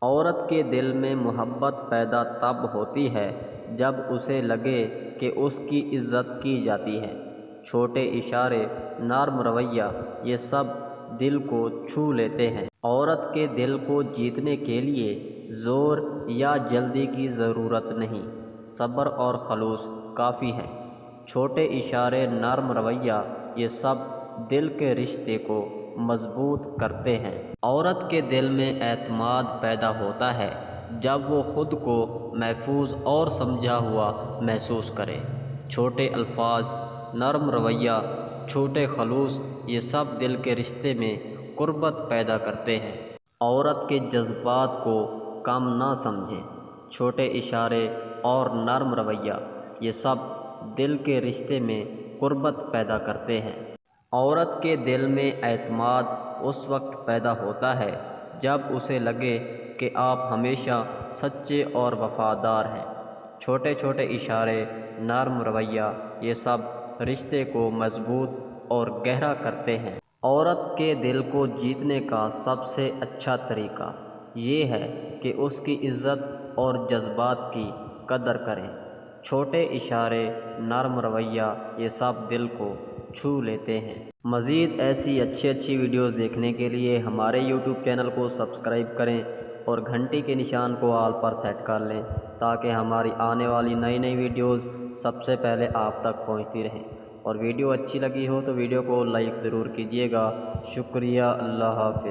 عورت کے دل میں محبت پیدا تب ہوتی ہے جب اسے لگے کہ اس کی عزت کی جاتی ہے۔ چھوٹے اشارے، نرم رویہ، یہ سب دل کو چھو لیتے ہیں۔ عورت کے دل کو جیتنے کے لیے زور یا جلدی کی ضرورت نہیں، صبر اور خلوص کافی ہے۔ چھوٹے اشارے، نرم رویہ، یہ سب دل کے رشتے کو مضبوط کرتے ہیں۔ عورت کے دل میں اعتماد پیدا ہوتا ہے جب وہ خود کو محفوظ اور سمجھا ہوا محسوس کرے۔ چھوٹے الفاظ، نرم رویہ، چھوٹے خلوص، یہ سب دل کے رشتے میں قربت پیدا کرتے ہیں۔ عورت کے جذبات کو کم نہ سمجھیں۔ چھوٹے اشارے اور نرم رویہ، یہ سب دل کے رشتے میں قربت پیدا کرتے ہیں۔ عورت کے دل میں اعتماد اس وقت پیدا ہوتا ہے جب اسے لگے کہ آپ ہمیشہ سچے اور وفادار ہیں۔ چھوٹے چھوٹے اشارے، نرم رویہ، یہ سب رشتے کو مضبوط اور گہرا کرتے ہیں۔ عورت کے دل کو جیتنے کا سب سے اچھا طریقہ یہ ہے کہ اس کی عزت اور جذبات کی قدر کریں۔ چھوٹے اشارے، نرم رویہ، یہ سب دل کو چھو لیتے ہیں۔ مزید ایسی اچھی ویڈیوز دیکھنے کے لیے ہمارے یوٹیوب چینل کو سبسکرائب کریں اور گھنٹی کے نشان کو آل پر سیٹ کر لیں تاکہ ہماری آنے والی نئی ویڈیوز سب سے پہلے آپ تک پہنچتی رہیں۔ اور ویڈیو اچھی لگی ہو تو ویڈیو کو لائک ضرور کیجیے گا۔ شکریہ، اللہ حافظ۔